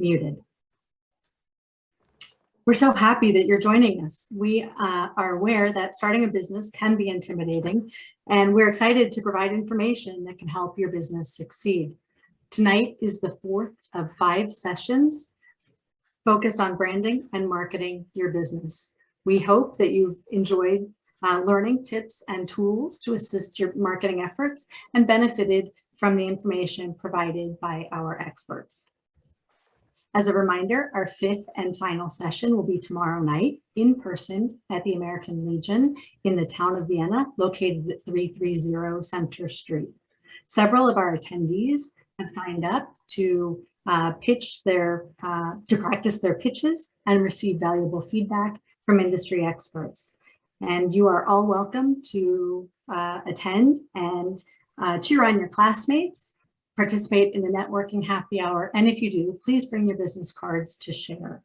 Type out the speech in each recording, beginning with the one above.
muted. We're so happy that you're joining us. We are aware that starting a business can be intimidating, and we're excited to provide information that can help your business succeed. Tonight is the fourth of 5 sessions focused on branding and marketing your business. We hope that you've enjoyed learning tips and tools to assist your marketing efforts and benefited from the information provided by our experts. As a reminder, our 5th and final session will be tomorrow night in person at the American Legion in the town of Vienna, located at 330 Center Street. Several of our attendees have signed up to practice their pitches and receive valuable feedback from industry experts. And you are all welcome to attend and cheer on your classmates, participate in the networking happy hour, and if you do, please bring your business cards to share.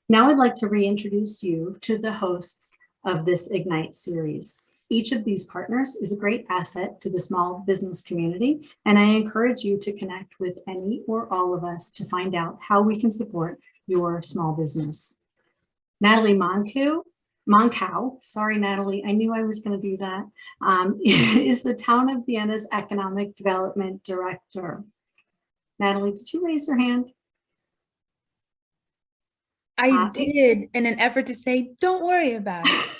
Now I'd like to reintroduce you to the hosts of this Ignite series. Each of these partners is a great asset to the small business community, and I encourage you to connect with any or all of us to find out how we can support your small business. Natalie Monkow, sorry, Natalie, I knew I was going to do that, is the Town of Vienna's Economic Development Director. Natalie, did you raise your hand? I did, in an effort to say, don't worry about it.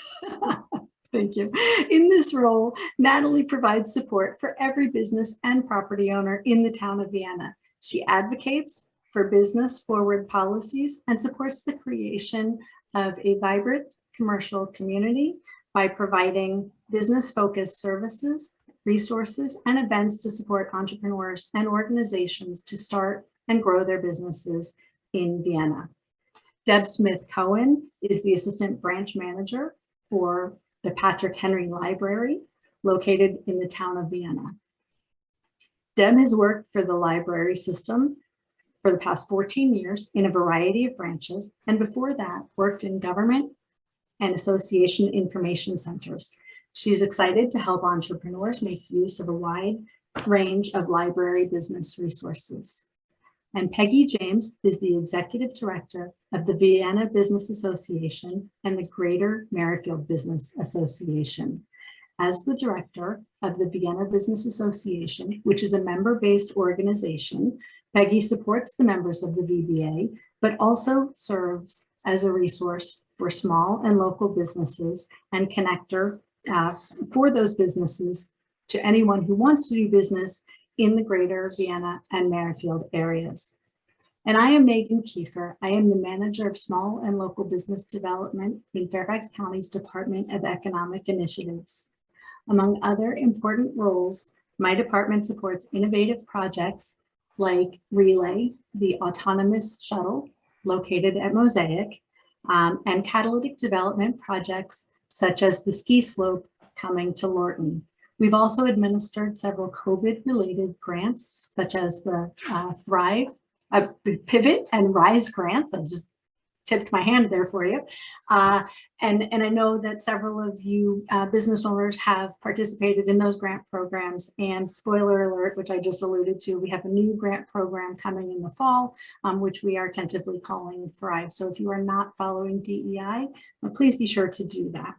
Thank you. In this role, Natalie provides support for every business and property owner in the town of Vienna. She advocates for business forward policies and supports the creation of a vibrant commercial community by providing business-focused services, resources, and events to support entrepreneurs and organizations to start and grow their businesses in Vienna. Deb Smith-Cohen is the Assistant Branch Manager for the Patrick Henry Library, located in the town of Vienna. Deb has worked for the library system for the past 14 years in a variety of branches, and before that worked in government and association information centers. She's excited to help entrepreneurs make use of a wide range of library business resources. And Peggy James is the Executive Director of the Vienna Business Association and the Greater Merrifield Business Association. As the Director of the Vienna Business Association, which is a member-based organization, Peggy supports the members of the VBA, but also serves as a resource for small and local businesses and connector for those businesses to anyone who wants to do business in the greater Vienna and Merrifield areas. And I am Megan Kiefer. I am the Manager of Small and Local Business Development in Fairfax County's Department of Economic Initiatives. Among other important roles, my department supports innovative projects like Relay, the autonomous shuttle located at Mosaic, and catalytic development projects such as the ski slope coming to Lorton. We've also administered several COVID-related grants, such as the Pivot and Rise grants. I just tipped my hand there for you. And I know that several of you business owners have participated in those grant programs, and spoiler alert, which I just alluded to, we have a new grant program coming in the fall, which we are tentatively calling Thrive. So if you are not following DEI, please be sure to do that.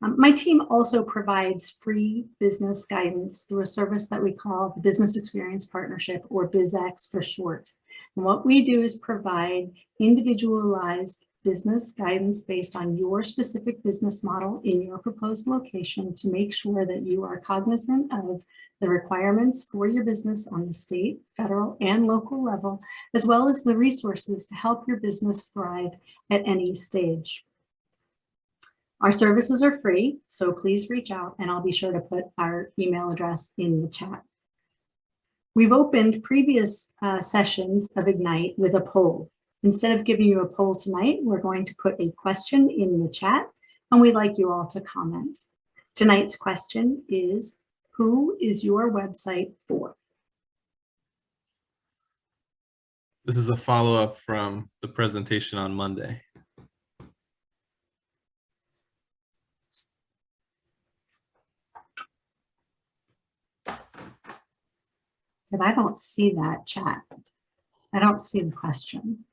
My team also provides free business guidance through a service that we call the Business Experience Partnership, or BizX for short. And what we do is provide individualized business guidance based on your specific business model in your proposed location to make sure that you are cognizant of the requirements for your business on the state, federal, and local level, as well as the resources to help your business thrive at any stage. Our services are free, so please reach out, and I'll be sure to put our email address in the chat. We've opened previous sessions of Ignite with a poll. Instead of giving you a poll tonight, we're going to put a question in the chat, and we'd like you all to comment. Tonight's question is, who is your website for? This is a follow-up from the presentation on Monday. But I don't see that chat. I don't see the question.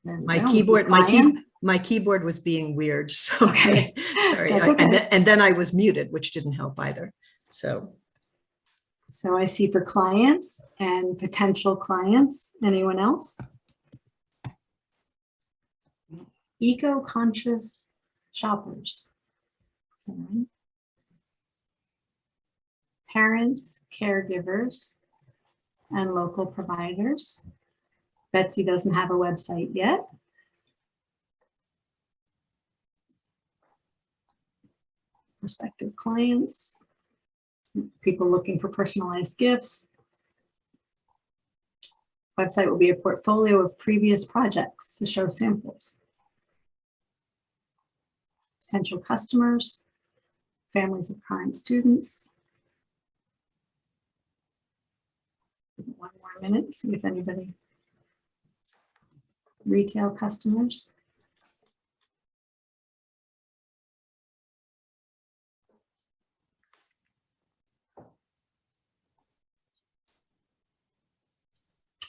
There we My go. keyboard, Clients. my keyboard was being weird. So Okay. sorry. That's okay. And then I was muted, which didn't help either. So So I see for clients and potential clients. Anyone else? Eco-conscious shoppers. Okay. Parents, caregivers, and local providers. Betsy doesn't have a website yet. Prospective clients, people looking for personalized gifts. Website will be a portfolio of previous projects to show samples. Potential customers, families of current students. One more minute, see if anybody. Retail customers.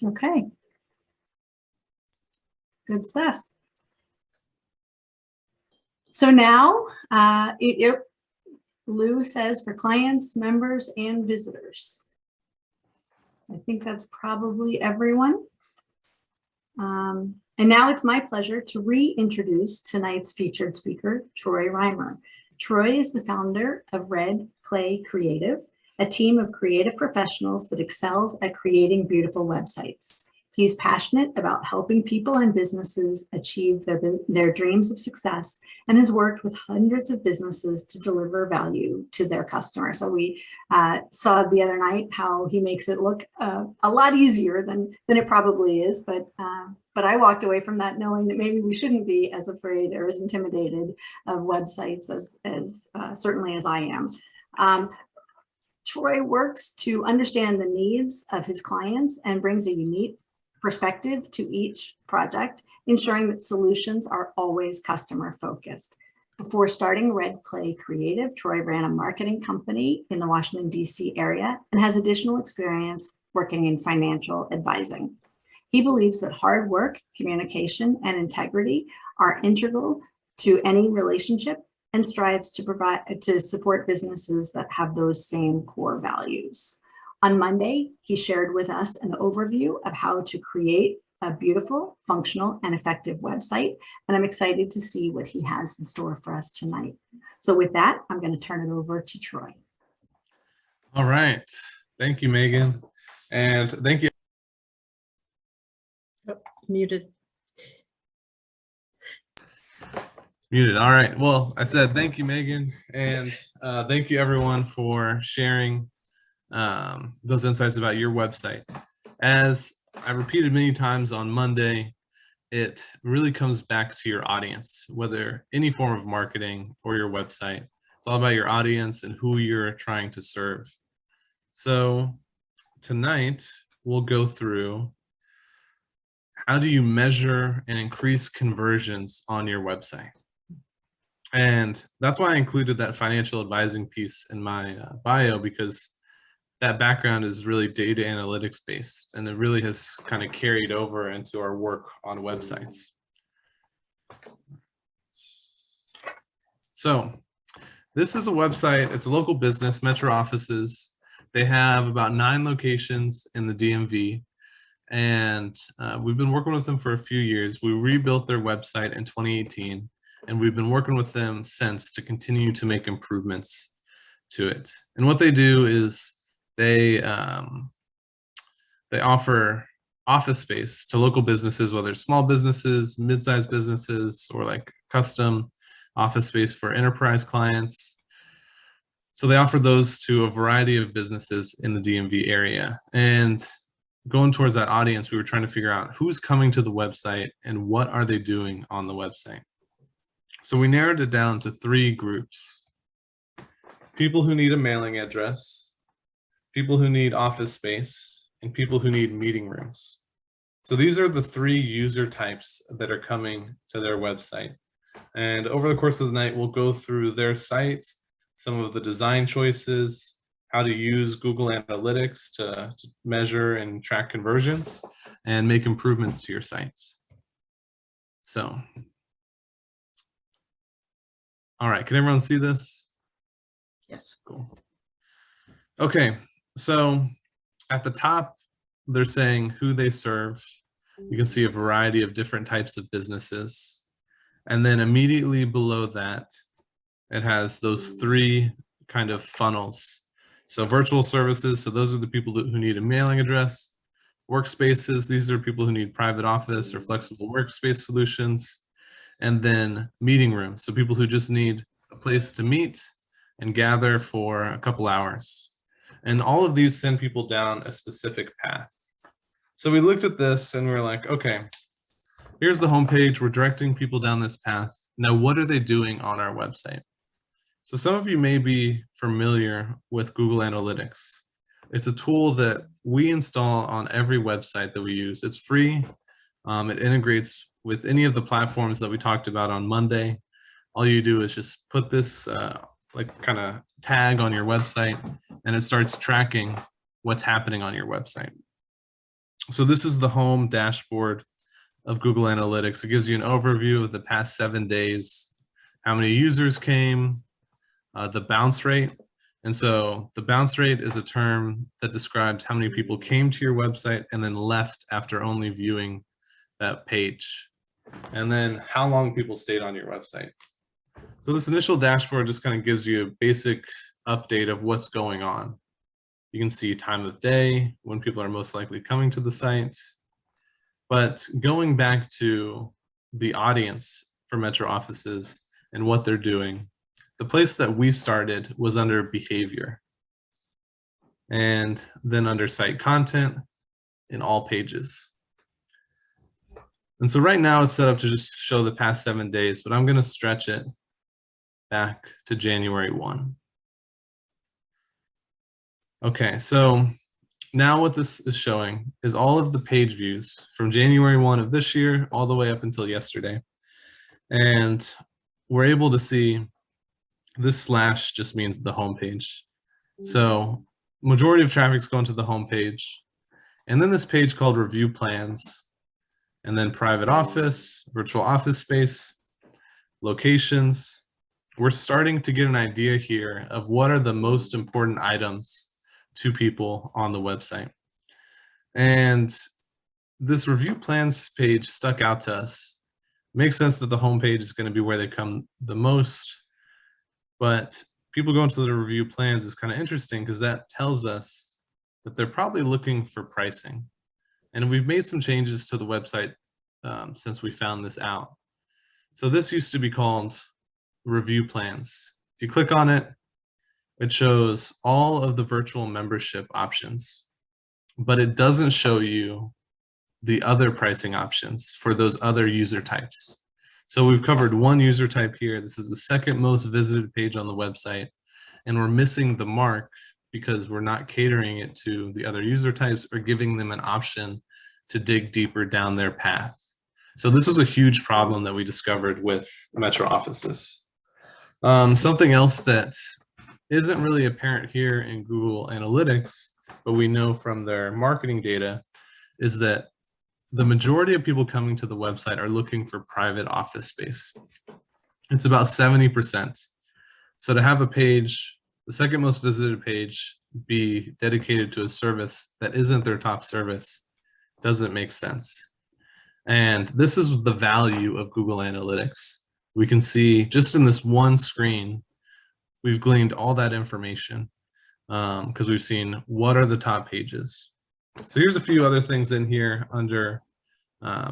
Okay. Good stuff. So now, Lou says for clients, members, and visitors. I think that's probably everyone. And now it's my pleasure to reintroduce tonight's featured speaker, Troy Reimer. Troy is the founder of Red Clay Creative, a team of creative professionals that excels at creating beautiful websites. He's passionate about helping people and businesses achieve their dreams of success and has worked with hundreds of businesses to deliver value to their customers. So we saw the other night how he makes it look a lot easier than it probably is, but I walked away from that knowing that maybe we shouldn't be as afraid or as intimidated of websites as certainly as I am. Troy works to understand the needs of his clients and brings a unique perspective to each project, ensuring that solutions are always customer focused. Before starting Red Clay Creative, Troy ran a marketing company in the Washington, D.C. area and has additional experience working in financial advising. He believes that hard work, communication, and integrity are integral to any relationship and strives to support businesses that have those same core values. On Monday, he shared with us an overview of how to create a beautiful, functional, and effective website, and I'm excited to see what he has in store for us tonight. So with that, I'm going to turn it over to Troy. All right. Thank you, Megan. And thank you. oh, muted. Muted. All right. Well, I said thank you, Megan. And thank you, everyone, for sharing those insights about your website. As I repeated many times on Monday, it really comes back to your audience, whether any form of marketing or your website. It's all about your audience and who you're trying to serve. So tonight, we'll go through how do you measure and increase conversions on your website. And that's why I included that financial advising piece in my bio, because that background is really data analytics based, and it really has kind of carried over into our work on websites. So this is a website. It's a local business, Metro Offices. They have about 9 locations in the DMV, and we've been working with them for a few years. We rebuilt their website in 2018, and we've been working with them since to continue to make improvements to it. And what they do is they offer office space to local businesses, whether it's small businesses, mid-sized businesses, or like custom office space for enterprise clients. So they offer those to a variety of businesses in the DMV area. And going towards that audience, we were trying to figure out who's coming to the website and what are they doing on the website. So we narrowed it down to 3 groups: people who need a mailing address, people who need office space, and people who need meeting rooms. So these are the 3 user types that are coming to their website. And over the course of the night, we'll go through their site, some of the design choices, how to use Google Analytics to measure and track conversions and make improvements to your sites. So, all right, can everyone see this? Yes. Cool. Okay, so at the top, they're saying who they serve. You can see a variety of different types of businesses. And then immediately below that, it has those three kind of funnels. So virtual services, so those are the people who need a mailing address. Workspaces, these are people who need private office or flexible workspace solutions. And then meeting rooms, so people who just need a place to meet and gather for a couple hours. And all of these send people down a specific path. So we looked at this and we're like, okay, here's the homepage. We're directing people down this path. Now, what are they doing on our website? So some of you may be familiar with Google Analytics. It's a tool that we install on every website that we use. It's free. It integrates with any of the platforms that we talked about on Monday. All you do is just put this like kind of tag on your website, and it starts tracking what's happening on your website. So this is the home dashboard of Google Analytics. It gives you an overview of the past 7 days, how many users came, the bounce rate. And so the bounce rate is a term that describes how many people came to your website and then left after only viewing that page. And then how long people stayed on your website. So this initial dashboard just kind of gives you a basic update of what's going on. You can see time of day, when people are most likely coming to the site. But going back to the audience for Metro offices and what they're doing, the place that we started was under behavior. And then under site content in all pages. And so right now it's set up to just show the past 7 days, but I'm going to stretch it back to January 1. Okay, so now what this is showing is all of the page views from January 1 of this year all the way up until yesterday. And we're able to see this slash just means the home page. So majority of traffic's going to the home page. And then this page called review plans, and then private office, virtual office space, locations. We're starting to get an idea here of what are the most important items to people on the website. And this review plans page stuck out to us. Makes sense that the homepage is going to be where they come the most, but people going to the review plans is kind of interesting because that tells us that they're probably looking for pricing. And we've made some changes to the website since we found this out. So this used to be called review plans. If you click on it, it shows all of the virtual membership options, but it doesn't show you the other pricing options for those other user types. So we've covered one user type here. This is the second most visited page on the website, and we're missing the mark because we're not catering it to the other user types or giving them an option to dig deeper down their path. So this was a huge problem that we discovered with Metro offices. Something else that isn't really apparent here in Google Analytics, but we know from their marketing data, is that the majority of people coming to the website are looking for private office space. It's about 70%. So to have a page, the second most visited page, be dedicated to a service that isn't their top service doesn't make sense. And this is the value of Google Analytics. We can see just in this one screen, we've gleaned all that information because we've seen what are the top pages. So here's a few other things in here under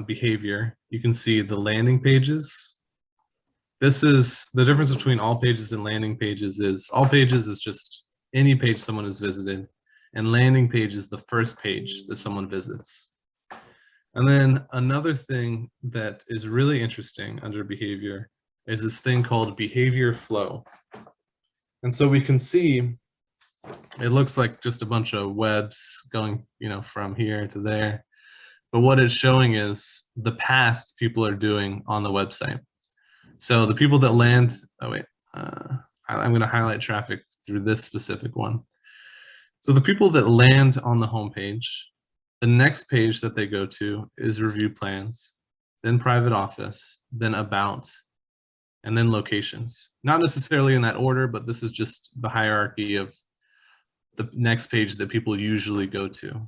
behavior. You can see the landing pages. This is the difference between all pages and landing pages is all pages is just any page someone has visited, and landing page is the first page that someone visits. And then another thing that is really interesting under behavior is this thing called behavior flow. And so we can see it looks like just a bunch of webs going, from here to there. But what it's showing is the path people are doing on the website. So the people that land, oh wait, I'm going to highlight traffic through this specific one. So the people that land on the homepage, the next page that they go to is review plans, then private office, then about, and then locations. Not necessarily in that order, but this is just the hierarchy of the next page that people usually go to.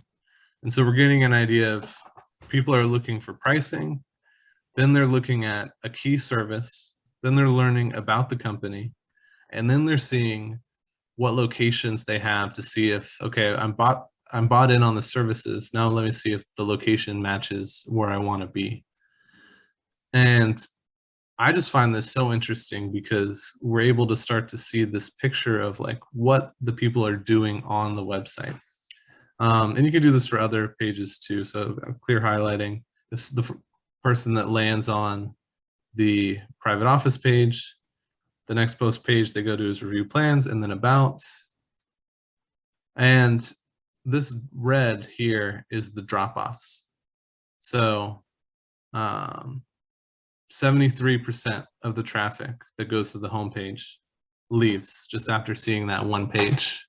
And so we're getting an idea of people are looking for pricing, then they're looking at a key service, then they're learning about the company, and then they're seeing what locations they have to see if, okay, I'm bought in on the services. Now let me see if the location matches where I want to be. And I just find this so interesting because we're able to start to see this picture of like what the people are doing on the website. And you can do this for other pages too. So clear highlighting, this is the person that lands on the private office page. The next post page they go to is review plans and then about. And this red here is the drop-offs. So 73% of the traffic that goes to the homepage leaves just after seeing that one page.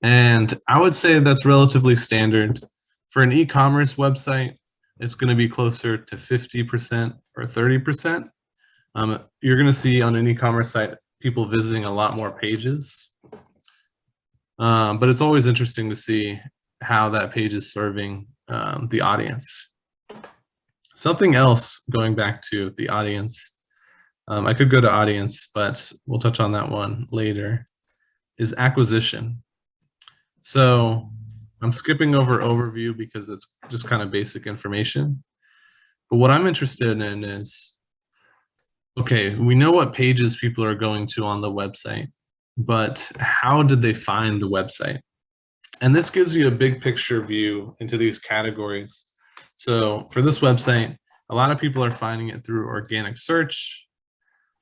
And I would say that's relatively standard. For an e-commerce website, it's going to be closer to 50% or 30%. You're going to see on an e-commerce site people visiting a lot more pages. But it's always interesting to see how that page is serving the audience. Something else, going back to the audience, I could go to audience, but we'll touch on that one later, is acquisition. So I'm skipping over overview because it's just kind of basic information. But what I'm interested in is, okay, we know what pages people are going to on the website, but how did they find the website? And this gives you a big picture view into these categories. So for this website, a lot of people are finding it through organic search,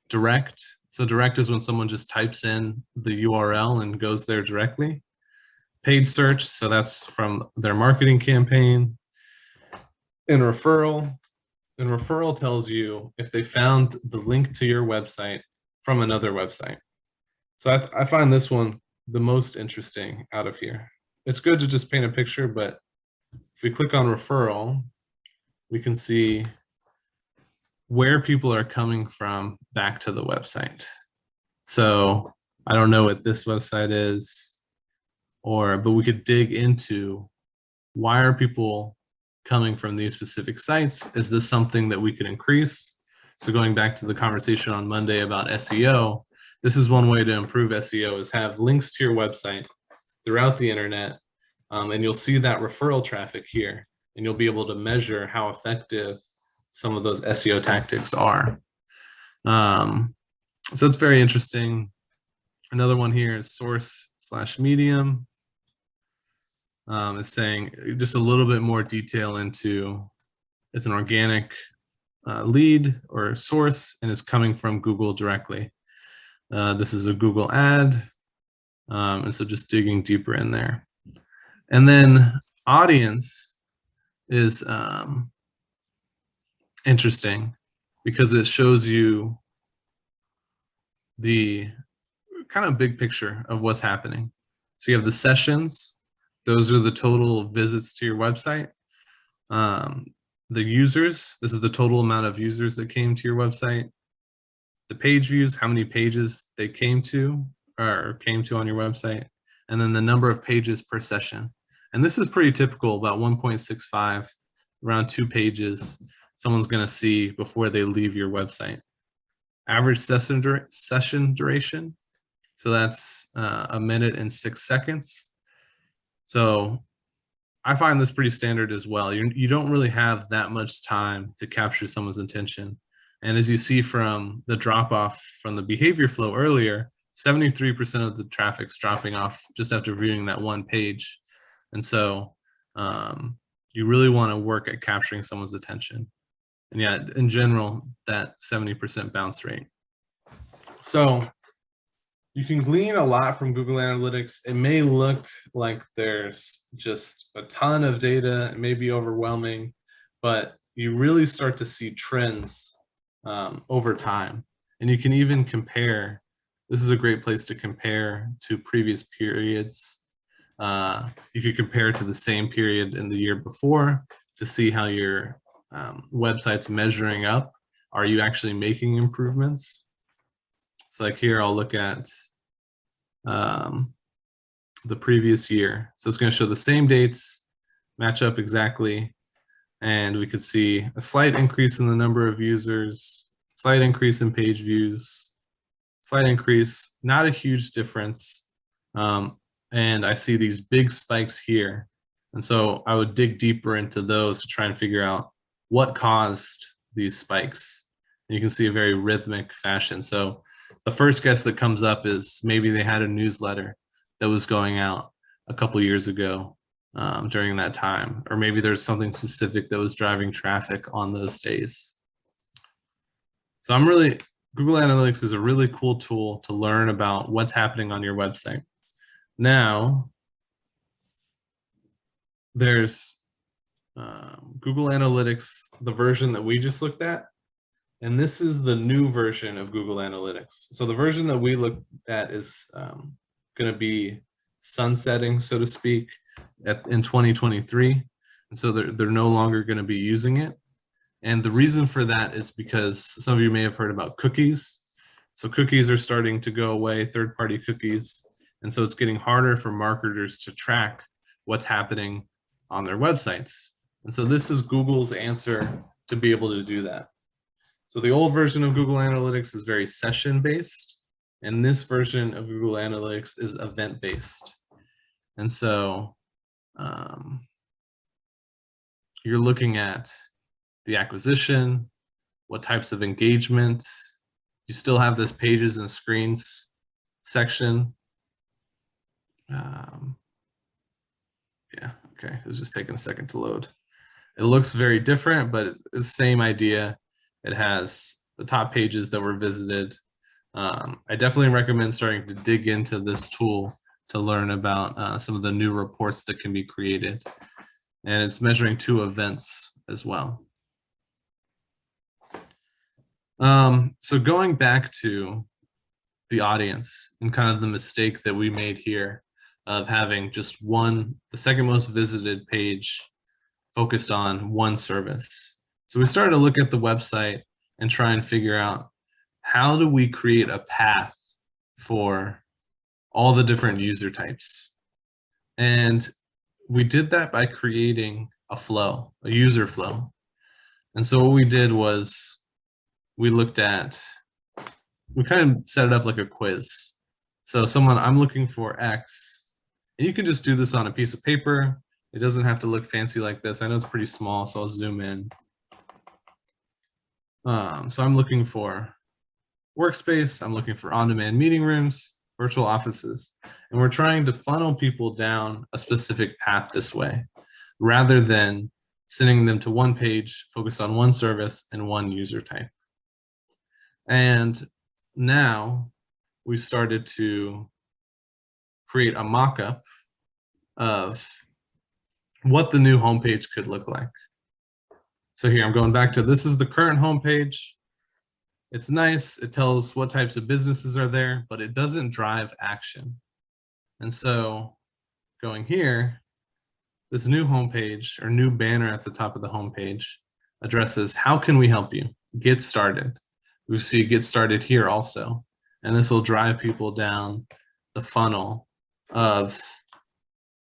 direct. So direct is when someone just types in the URL and goes there directly. Paid search, so that's from their marketing campaign. And referral. And referral tells you if they found the link to your website from another website. So I find this one the most interesting out of here. It's good to just paint a picture, but if we click on referral, we can see where people are coming from back to the website. So I don't know what this website is, but we could dig into why are people coming from these specific sites? Is this something that we could increase? So going back to the conversation on Monday about SEO, this is one way to improve SEO is have links to your website throughout the internet. And you'll see that referral traffic here, and you'll be able to measure how effective some of those SEO tactics are. So it's very interesting. Another one here is source/medium. Is saying just a little bit more detail into it's an organic lead or source, and it's coming from Google directly. This is a Google ad, and so just digging deeper in there. And then audience is interesting because it shows you the kind of big picture of what's happening. So you have the sessions. Those are the total visits to your website. The users, this is the total amount of users that came to your website. The page views, how many pages they came to or came to on your website. And then the number of pages per session. And this is pretty typical, about 1.65, around 2 pages someone's going to see before they leave your website. Average session duration, so that's 1 minute and 6 seconds. So I find this pretty standard as well. You don't really have that much time to capture someone's attention. And as you see from the drop off from the behavior flow earlier, 73% of the traffic's dropping off just after viewing that one page. And so you really want to work at capturing someone's attention. And yeah, in general, that 70% bounce rate. So you can glean a lot from Google Analytics. It may look like there's just a ton of data. It may be overwhelming, but you really start to see trends over time. And you can even compare. This is a great place to compare to previous periods. You could compare it to the same period in the year before to see how your website's measuring up. Are you actually making improvements? So like here, I'll look at the previous year. So it's going to show the same dates, match up exactly. And we could see a slight increase in the number of users, slight increase in page views, slight increase, not a huge difference. And I see these big spikes here. And so I would dig deeper into those to try and figure out what caused these spikes. And you can see a very rhythmic fashion. So the first guess that comes up is maybe they had a newsletter that was going out a couple years ago during that time, or maybe there's something specific that was driving traffic on those days. So Google Analytics is a really cool tool to learn about what's happening on your website. Now, there's Google Analytics, the version that we just looked at, and this is the new version of Google Analytics. So the version that we looked at is going to be sunsetting, so to speak, in 2023. And so they're no longer going to be using it. And the reason for that is because some of you may have heard about cookies. So cookies are starting to go away, third-party cookies. And so it's getting harder for marketers to track what's happening on their websites. And so this is Google's answer to be able to do that. So the old version of Google Analytics is very session-based, and this version of Google Analytics is event-based. And so you're looking at the acquisition, what types of engagement. You still have this pages and screens section. Yeah, okay, it was just taking a second to load. It looks very different, but it's the same idea. It has the top pages that were visited. I definitely recommend starting to dig into this tool to learn about some of the new reports that can be created. And it's measuring 2 events as well. So going back to the audience and kind of the mistake that we made here of having just the second most visited page focused on one service. So we started to look at the website and try and figure out, how do we create a path for all the different user types? And we did that by creating a flow, a user flow. And so what we did was we kind of set it up like a quiz. So I'm looking for X, and you can just do this on a piece of paper. It doesn't have to look fancy like this. I know it's pretty small, so I'll zoom in. So I'm looking for workspace. I'm looking for on-demand meeting rooms, virtual offices. And we're trying to funnel people down a specific path this way, rather than sending them to one page focused on one service and one user type. And now we started to create a mock-up of what the new homepage could look like. So here I'm going back to, this is the current homepage. It's nice. It tells what types of businesses are there, but it doesn't drive action. And so going here, this new homepage or new banner at the top of the homepage addresses, how can we help you get started? We see get started here also. And this will drive people down the funnel of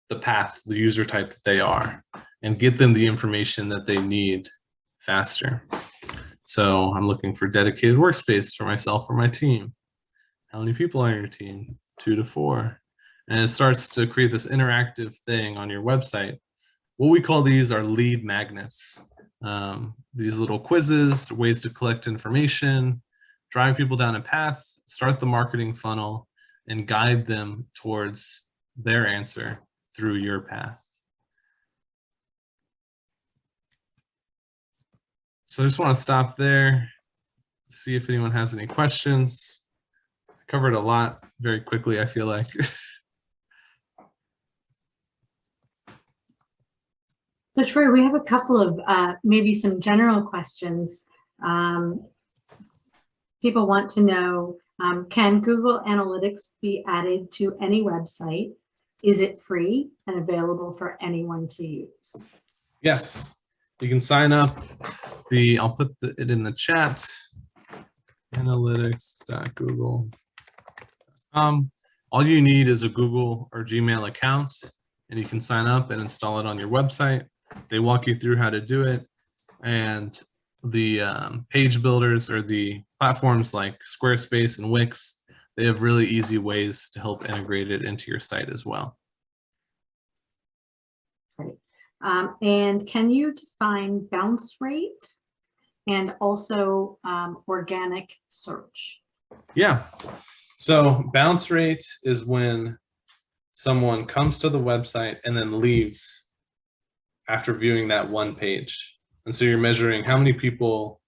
the path, the user type that they are, and get them the information that they need faster. So I'm looking for dedicated workspace for myself or my team. How many people are on your team? 2 to 4. And it starts to create this interactive thing on your website. What we call these are lead magnets. These little quizzes, ways to collect information, drive people down a path, start the marketing funnel, and guide them towards their answer through your path. So I just want to stop there, see if anyone has any questions. I covered a lot very quickly, I feel like. So Troy, we have a couple of maybe some general questions. People want to know, can Google Analytics be added to any website? Is it free and available for anyone to use? Yes, you can sign up. I'll put it in the chat. Analytics.google.com. All you need is a Google or Gmail account, and you can sign up and install it on your website. They walk you through how to do it, and the page builders or the platforms like Squarespace and Wix, they have really easy ways to help integrate it into your site as well. Right. And can you define bounce rate and also organic search? Yeah. So bounce rate is when someone comes to the website and then leaves after viewing that one page. And so you're measuring how many people,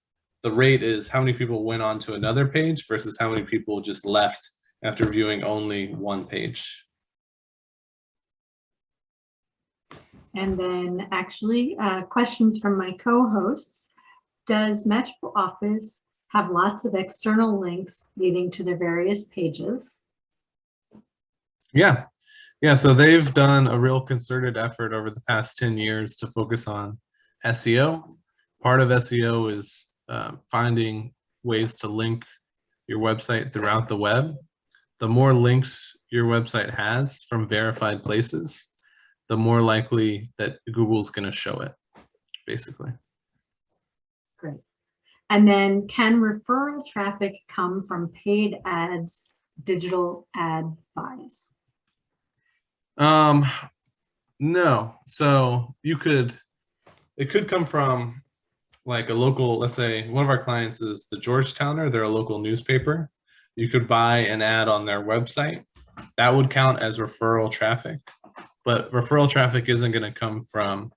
the rate is how many people went on to another page versus how many people just left after viewing only one page. And then actually questions from my co-hosts. Does Metro Office have lots of external links leading to their various pages? Yeah. Yeah, so they've done a real concerted effort over the past 10 years to focus on SEO. Part of SEO is finding ways to link your website throughout the web. The more links your website has from verified places, the more likely that Google's going to show it, basically. Great. And then can referral traffic come from paid ads, digital ad buys? No. So it could come from like a local, let's say one of our clients is the Georgetowner, they're a local newspaper. You could buy an ad on their website. That would count as referral traffic, but referral traffic isn't going to come from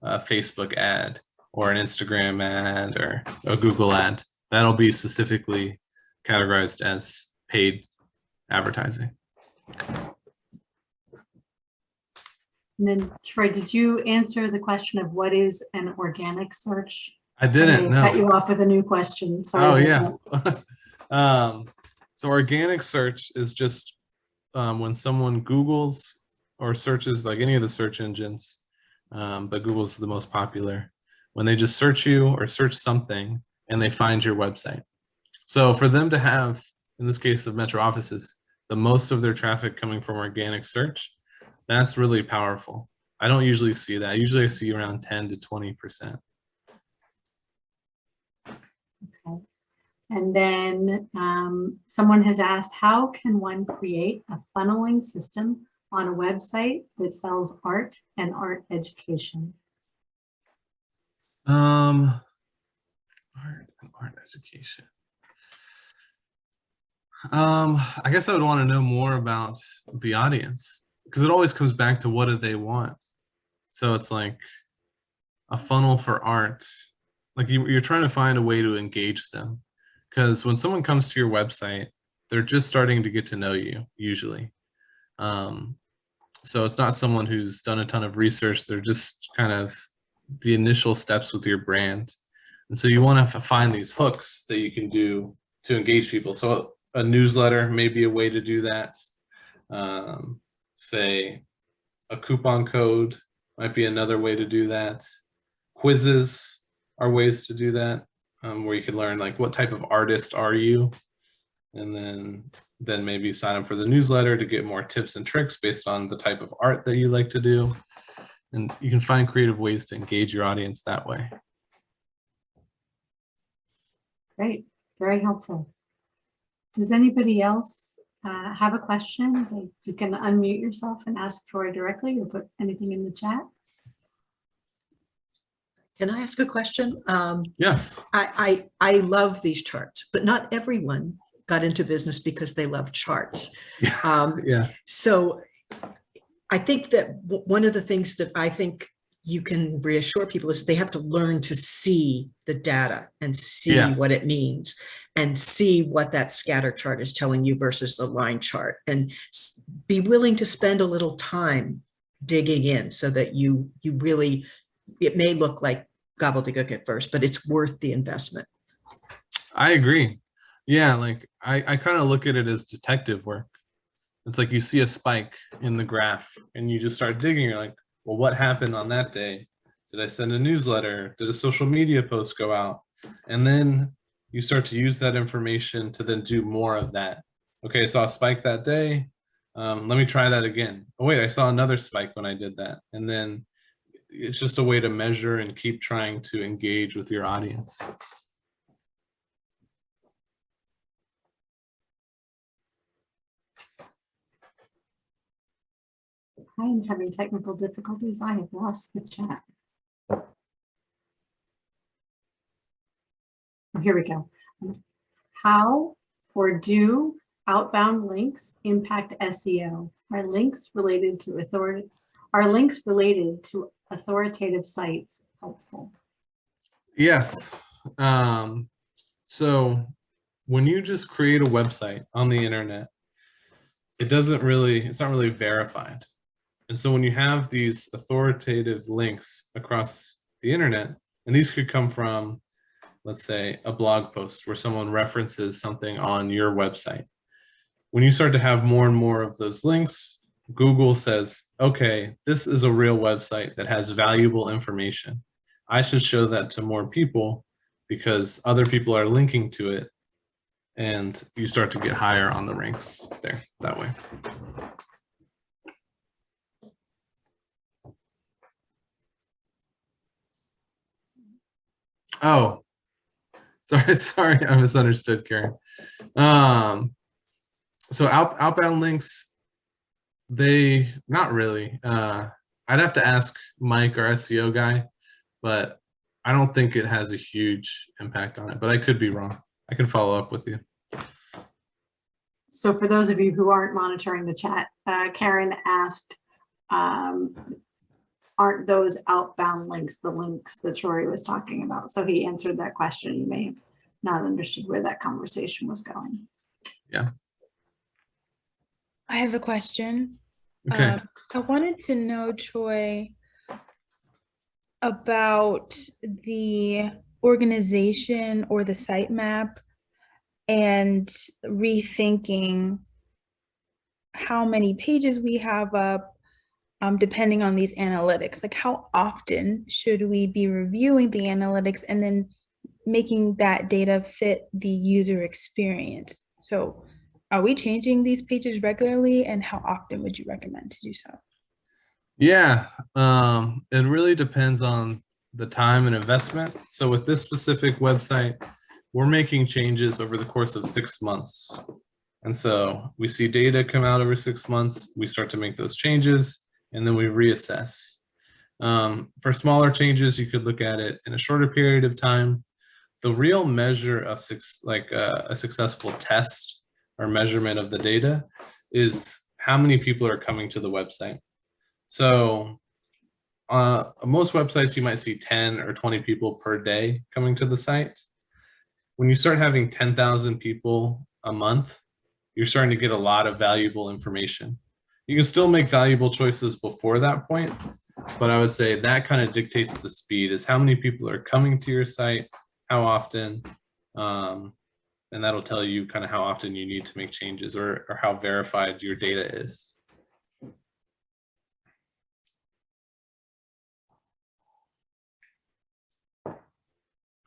a Facebook ad or an Instagram ad or a Google ad. That'll be specifically categorized as paid advertising. And then Troy, did you answer the question of what is an organic search? I didn't know. Cut you off with a new question. Oh Sorry yeah. So organic search is just when someone Googles or searches like any of the search engines, but Google's the most popular. When they just search you or search something and they find your website. So for them to have, in this case of Metro Offices, the most of their traffic coming from organic search, that's really powerful. I don't usually see that. Usually I see around 10 to 20%. Okay. And then someone has asked, how can one create a funneling system on a website that sells art and art education? Art and art education. I guess I would want to know more about the audience because it always comes back to what do they want. So it's like a funnel for art. Like you're trying to find a way to engage them because when someone comes to your website, they're just starting to get to know you usually. So it's not someone who's done a ton of research. They're just kind of the initial steps with your brand. And so you want to find these hooks that you can do to engage people. So a newsletter may be a way to do that. Say a coupon code might be another way to do that. Quizzes are ways to do that, where you can learn like what type of artist are you, and then maybe sign up for the newsletter to get more tips and tricks based on the type of art that you like to do. And you can find creative ways to engage your audience that way. Great, very helpful. Does anybody else have a question? You can unmute yourself and ask Troy directly or put anything in the chat. Can I ask a question? Yes. I love these charts, but not everyone got into business because they love charts. Yeah. So I think that one of the things that I think you can reassure people is they have to learn to see the data and see what it means and see what that scatter chart is telling you versus the line chart, and be willing to spend a little time digging in so that you really, it may look like gobbledygook at first, but it's worth the investment. I agree. Yeah, like I kind of look at it as detective work. It's like you see a spike in the graph and you just start digging. You're like, well, what happened on that day? Did I send a newsletter? Did a social media post go out? And then you start to use that information to then do more of that. Okay, I saw a spike that day. Let me try that again. Oh, wait, I saw another spike when I did that. And then it's just a way to measure and keep trying to engage with your audience. I am having technical difficulties. I have lost the chat. Oh, here we go. How or do outbound links impact SEO? Are links related to authoritative sites helpful? Yes. So when you just create a website on the internet, it's not really verified. And so when you have these authoritative links across the internet, and these could come from, let's say, a blog post where someone references something on your website. When you start to have more and more of those links, Google says, okay, this is a real website that has valuable information. I should show that to more people because other people are linking to it, and you start to get higher on the ranks there that way. Oh, sorry, I misunderstood, Karen. So outbound links, not really. I'd have to ask Mike, our SEO guy, but I don't think it has a huge impact on it, but I could be wrong. I can follow up with you. So for those of you who aren't monitoring the chat, Karen asked, aren't those outbound links the links that Troy was talking about? So he answered that question. You may have not understood where that conversation was going. Yeah. I have a question. Okay. I wanted to know, Troy, about the organization or the sitemap and rethinking how many pages we have up, depending on these analytics. Like, how often should we be reviewing the analytics and then making that data fit the user experience? So are we changing these pages regularly, and how often would you recommend to do so? Yeah, it really depends on the time and investment. So with this specific website, we're making changes over the course of 6 months. And so we see data come out over 6 months, we start to make those changes, and then we reassess. For smaller changes, you could look at it in a shorter period of time. The real measure of a successful test or measurement of the data is how many people are coming to the website. So most websites, you might see 10 or 20 people per day coming to the site. When you start having 10,000 people a month, you're starting to get a lot of valuable information. You can still make valuable choices before that point, but I would say that kind of dictates the speed, is how many people are coming to your site, how often, and that'll tell you kind of how often you need to make changes or how verified your data is.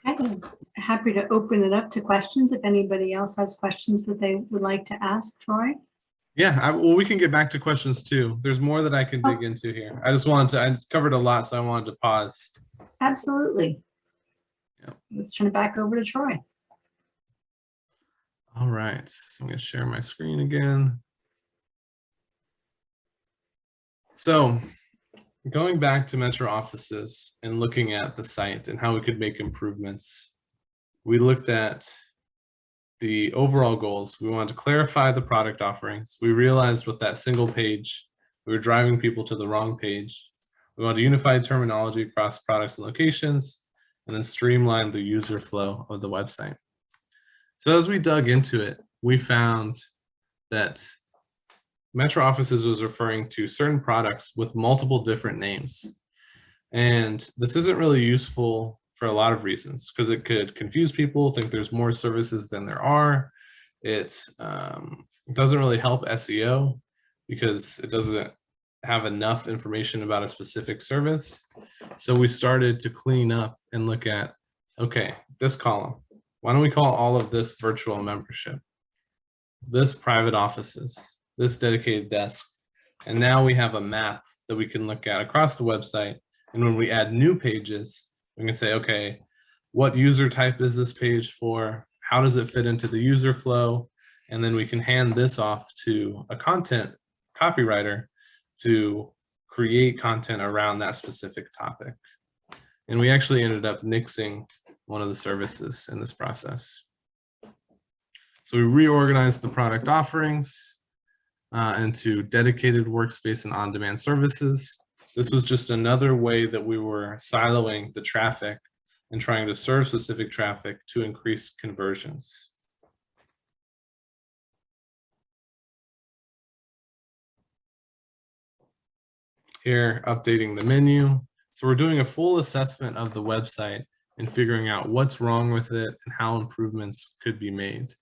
I'm happy to open it up to questions if anybody else has questions that they would like to ask Troy. Yeah, well, we can get back to questions too. There's more that I can dig into here. I covered a lot, so I wanted to pause. Absolutely. Yep. Let's turn it back over to Troy. All right, so I'm going to share my screen again. So going back to Metro offices and looking at the site and how we could make improvements, we looked at the overall goals. We wanted to clarify the product offerings. We realized with that single page, we were driving people to the wrong page. We wanted to unify terminology across products and locations, and then streamline the user flow of the website. So as we dug into it, we found that Metro Offices was referring to certain products with multiple different names. And this isn't really useful for a lot of reasons, because it could confuse people, think there's more services than there are. It doesn't really help SEO because it doesn't have enough information about a specific service. So we started to clean up and look at, okay, this column, why don't we call all of this virtual membership, this private offices, this dedicated desk, and now we have a map that we can look at across the website. And when we add new pages, we can say, okay, what user type is this page for? How does it fit into the user flow? And then we can hand this off to a content copywriter to create content around that specific topic. And we actually ended up nixing one of the services in this process. So we reorganized the product offerings into dedicated workspace and on-demand services. This was just another way that we were siloing the traffic and trying to serve specific traffic to increase conversions. Here, updating the menu. So we're doing a full assessment of the website and figuring out what's wrong with it and how improvements could be made.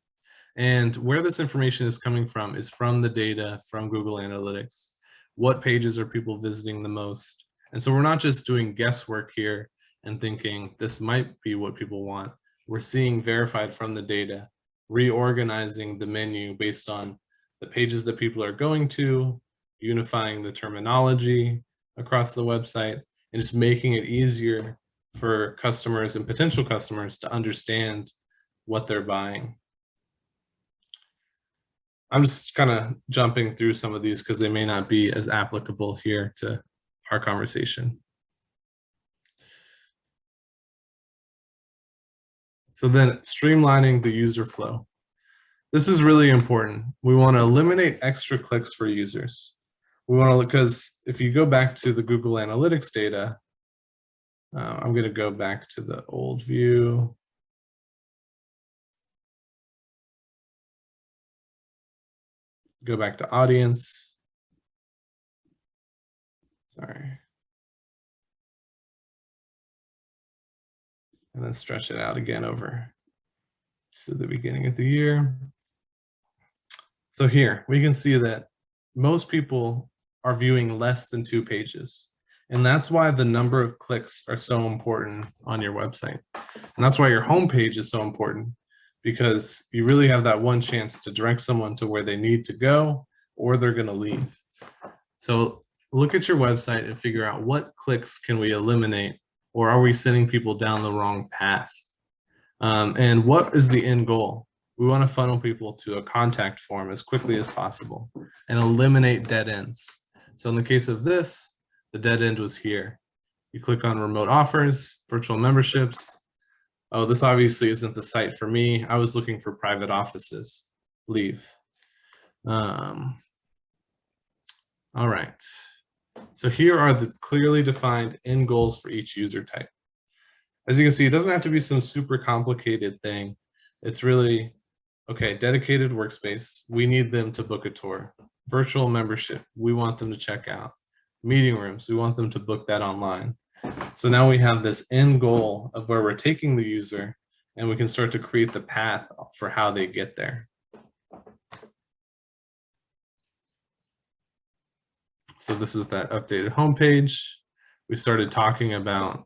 And where this information is coming from is from the data from Google Analytics. What pages are people visiting the most? And so we're not just doing guesswork here and thinking this might be what people want. We're seeing verified from the data, reorganizing the menu based on the pages that people are going to, unifying the terminology across the website, and just making it easier for customers and potential customers to understand what they're buying. I'm just kind of jumping through some of these because they may not be as applicable here to our conversation. So then streamlining the user flow. This is really important. We want to eliminate extra clicks for users. We want to, because if you go back to the Google Analytics data, I'm going to go back to the old view. Go back to audience. Sorry. And then stretch it out again over to the beginning of the year. So here we can see that most people are viewing less than 2 pages. And that's why the number of clicks are so important on your website. And that's why your homepage is so important, because you really have that one chance to direct someone to where they need to go or they're going to leave. So look at your website and figure out what clicks can we eliminate, or are we sending people down the wrong path? And what is the end goal? We want to funnel people to a contact form as quickly as possible and eliminate dead ends. So in the case of this, the dead end was here. You click on remote offers, virtual memberships. Oh, this obviously isn't the site for me. I was looking for private offices. Leave. All right. So here are the clearly defined end goals for each user type. As you can see, it doesn't have to be some super complicated thing. It's really, okay, dedicated workspace. We need them to book a tour. Virtual membership. We want them to check out. Meeting rooms. We want them to book that online. So now we have this end goal of where we're taking the user, and we can start to create the path for how they get there. So this is that updated homepage. We started talking about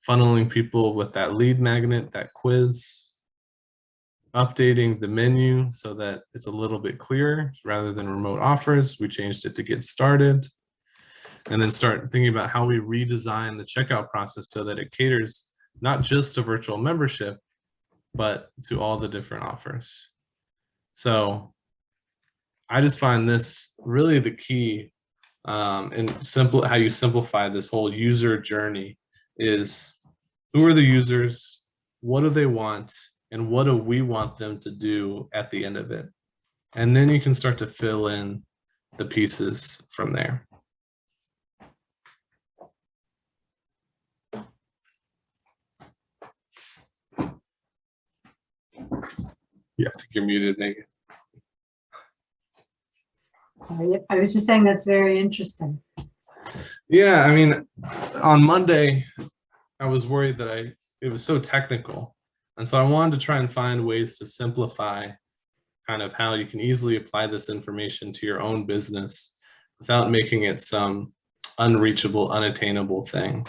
funneling people with that lead magnet, that quiz, updating the menu so that it's a little bit clearer. Rather than remote offers, we changed it to get started. And then start thinking about how we redesign the checkout process so that it caters not just to virtual membership, but to all the different offers. So I just find this really the key and how you simplify this whole user journey is who are the users, what do they want, and what do we want them to do at the end of it? And then you can start to fill in the pieces from there. You have to get muted, Megan. Sorry, I was just saying that's very interesting. Yeah, I mean, on Monday, I was worried that I it was so technical. And so I wanted to try and find ways to simplify kind of how you can easily apply this information to your own business without making it some unreachable, unattainable thing.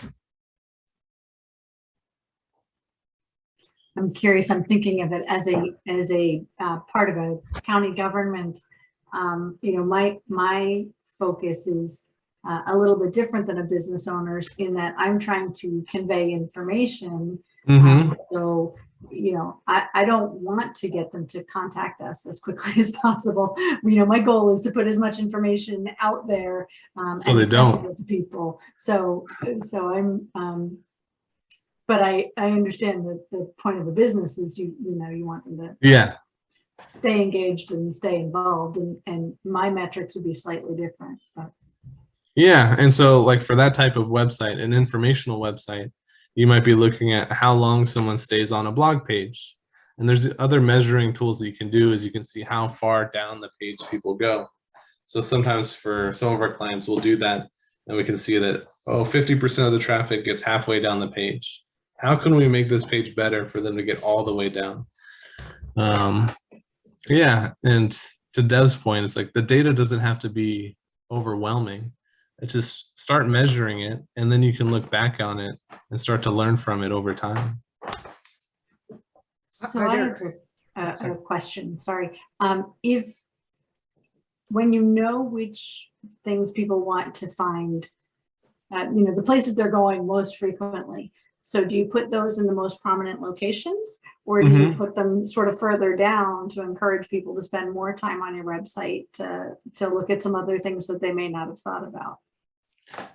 I'm curious, I'm thinking of it as a part of a county government. You know, my focus is a little bit different than a business owner's in that I'm trying to convey information. So, you know, I don't want to get them to contact us as quickly as possible. You know, my goal is to put as much information out there So and they don't. accessible to people. So I'm, but I understand that the point of the business is you know, you want them to Yeah. stay engaged and stay involved, and my metrics would be slightly different. But. Yeah. And so like for that type of website, an informational website, you might be looking at how long someone stays on a blog page. And there's other measuring tools that you can do is you can see how far down the page people go. So sometimes for some of our clients, we'll do that and we can see that, oh, 50% of the traffic gets halfway down the page. How can we make this page better for them to get all the way down? Yeah, and to Dev's point, it's like the data doesn't have to be overwhelming. It's just start measuring it, and then you can look back on it and start to learn from it over time. So I have a question, sorry. If, when you know which things people want to find, you know, the places they're going most frequently, so do you put those in the most prominent locations, or do you put them sort of further down to encourage people to spend more time on your website to look at some other things that they may not have thought about?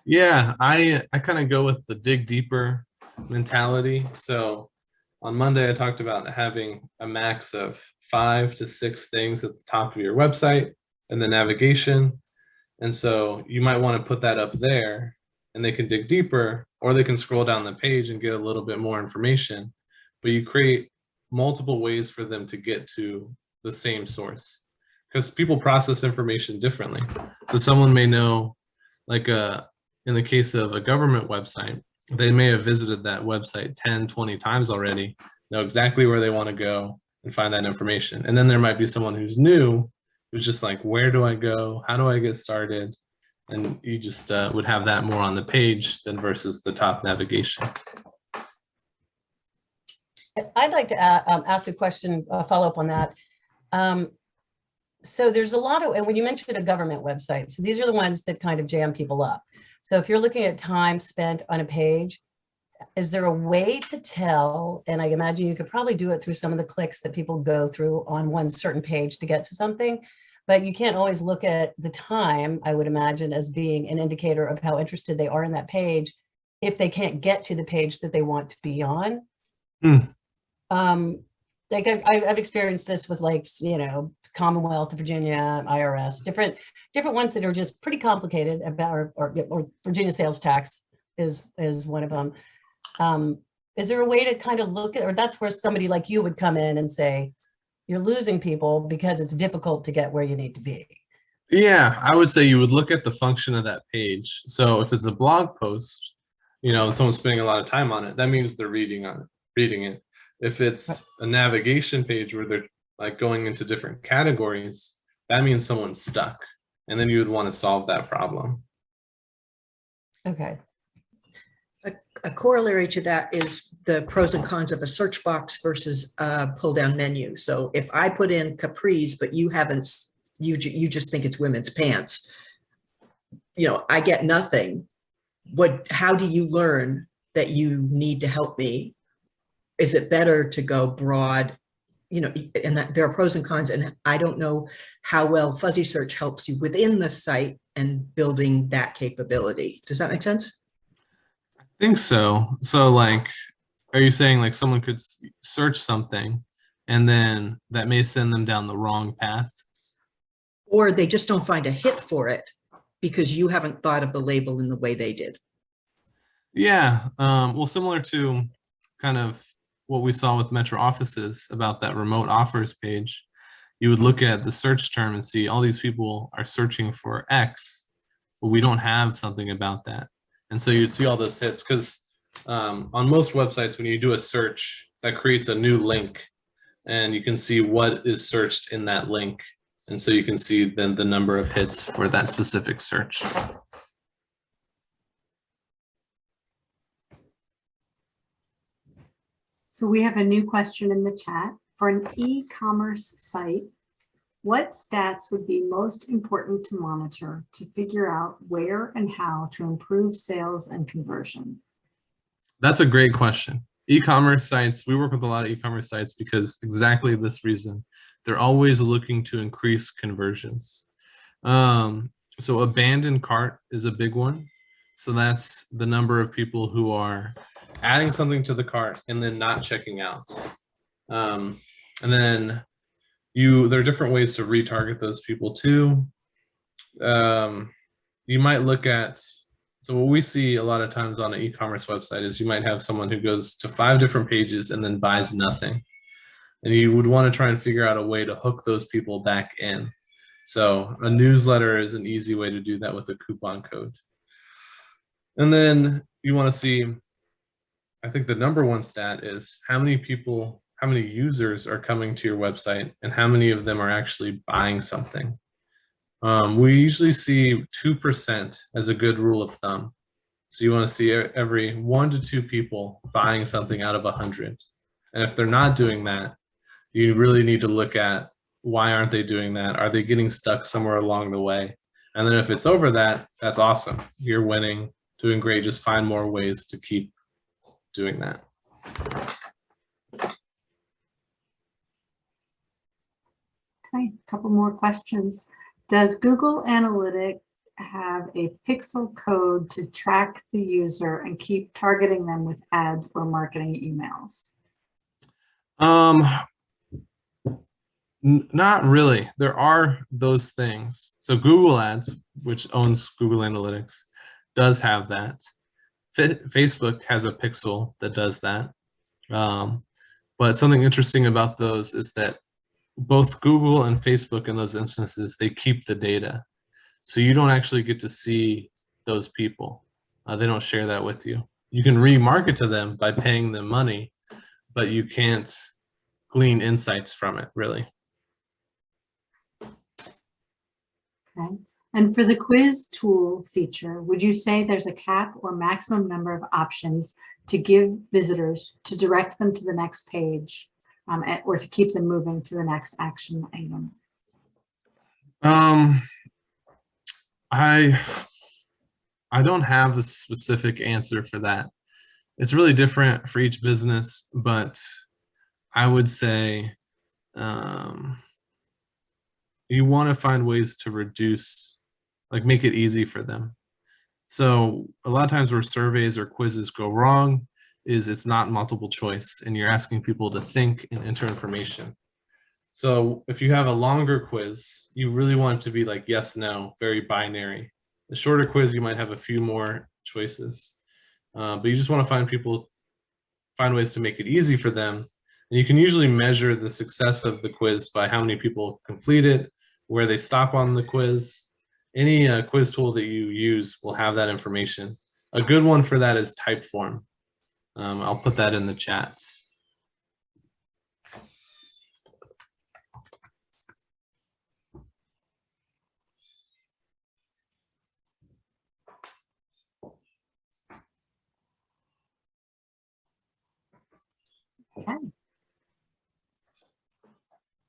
Yeah, I kind of go with the dig deeper mentality. So on Monday, I talked about having a max of 5 to 6 things at the top of your website and the navigation. And so you might want to put that up there and they can dig deeper, or they can scroll down the page and get a little bit more information. But you create multiple ways for them to get to the same source, because people process information differently. So someone may know, like in the case of a government website, they may have visited that website 10, 20 times already, know exactly where they want to go and find that information. And then there might be someone who's new, who's just like, where do I go? How do I get started? And you just would have that more on the page than versus the top navigation. I'd like to ask a question, follow up on that. So there's a lot of, and when you mentioned a government website, so these are the ones that kind of jam people up. So if you're looking at time spent on a page, is there a way to tell, and I imagine you could probably do it through some of the clicks that people go through on one certain page to get to something, but you can't always look at the time, I would imagine, as being an indicator of how interested they are in that page if they can't get to the page that they want to be on. Like I've experienced this with, like, you know, Commonwealth, Virginia, IRS, different ones that are just pretty complicated about, or Virginia sales tax is one of them. Is there a way to kind of look at, or that's where somebody like you would come in and say, you're losing people because it's difficult to get where you need to be? Yeah, I would say you would look at the function of that page. So if it's a blog post, you know, someone's spending a lot of time on it, that means they're reading it. If it's a navigation page where they're like going into different categories, that means someone's stuck. And then you would want to solve that problem. Okay. A corollary to that is the pros and cons of a search box versus a pull down menu. So if I put in capris, but you haven't, you just think it's women's pants, you know, I get nothing. How do you learn that you need to help me? Is it better to go broad, you know, and that there are pros and cons, and I don't know how well fuzzy search helps you within the site and building that capability. Does that make sense? I think so. So like, are you saying like someone could search something and then that may send them down the wrong path? Or they just don't find a hit for it because you haven't thought of the label in the way they did? Yeah, well, similar to kind of what we saw with Metro offices about that remote offers page, you would look at the search term and see all these people are searching for X, but we don't have something about that. And so you'd see all those hits, because On most websites, when you do a search, that creates a new link, and you can see what is searched in that link. And so you can see then the number of hits for that specific search. So we have a new question in the chat. For an e-commerce site, what stats would be most important to monitor to figure out where and how to improve sales and conversion? That's a great question. E-commerce sites, we work with a lot of e-commerce sites because exactly this reason. They're always looking to increase conversions. So abandoned cart is a big one. So that's the number of people who are adding something to the cart and then not checking out. And then there are different ways to retarget those people too. You might look at, so what we see a lot of times on an e-commerce website is you might have someone who goes to 5 different pages and then buys nothing. And you would want to try and figure out a way to hook those people back in. So a newsletter is an easy way to do that with a coupon code. And then you want to see, I think the number one stat is how many people, how many users are coming to your website and how many of them are actually buying something. We usually see 2% as a good rule of thumb. So you want to see every 1 to 2 people buying something out of 100. And if they're not doing that, you really need to look at why aren't they doing that? Are they getting stuck somewhere along the way? And then if it's over that, that's awesome. You're winning, doing great. Just find more ways to keep doing that. Okay, a couple more questions. Does Google Analytics have a pixel code to track the user and keep targeting them with ads or marketing emails? Not really. There are those things. So Google Ads, which owns Google Analytics, does have that. Facebook has a pixel that does that. But something interesting about those is that both Google and Facebook in those instances, they keep the data. So you don't actually get to see those people. They don't share that with you. You can remarket to them by paying them money, but you can't glean insights from it, really. Okay. And for the quiz tool feature, would you say there's a cap or maximum number of options to give visitors to direct them to the next page or to keep them moving to the next action item? I don't have the specific answer for that. It's really different for each business, but I would say you want to find ways to reduce, like make it easy for them. So a lot of times where surveys or quizzes go wrong is it's not multiple choice and you're asking people to think and enter information. So if you have a longer quiz, you really want it to be like yes, no, very binary. The shorter quiz, you might have a few more choices, but you just want to find ways to make it easy for them. And you can usually measure the success of the quiz by how many people complete it, where they stop on the quiz. Any quiz tool that you use will have that information. A good one for that is Typeform. I'll put that in the chat. Okay.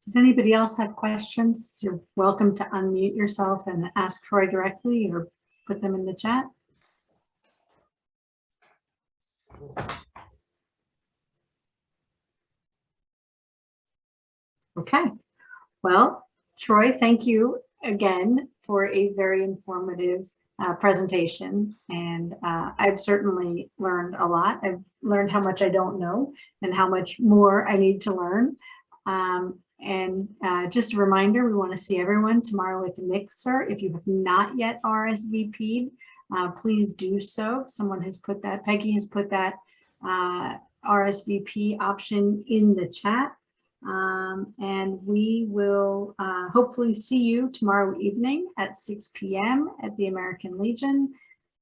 Does anybody else have questions? You're welcome to unmute yourself and ask Troy directly or put them in the chat. Okay. Well, Troy, thank you again for a very informative presentation. And I've certainly learned a lot. I've learned how much I don't know and how much more I need to learn. And just a reminder, we want to see everyone tomorrow at the Mixer. If you have not yet RSVP'd, please do so. Someone has put that, Peggy has put that RSVP option in the chat. And we will hopefully see you tomorrow evening at 6 p.m. at the American Legion.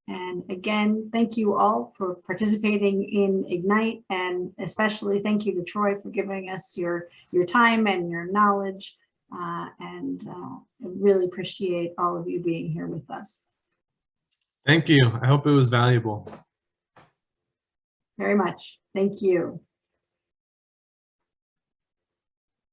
And again, thank you all for participating in Ignite, and especially thank you to Troy for giving us your time and your knowledge. I really appreciate all of you being here with us. Thank you. I hope it was valuable. Very much. Thank you.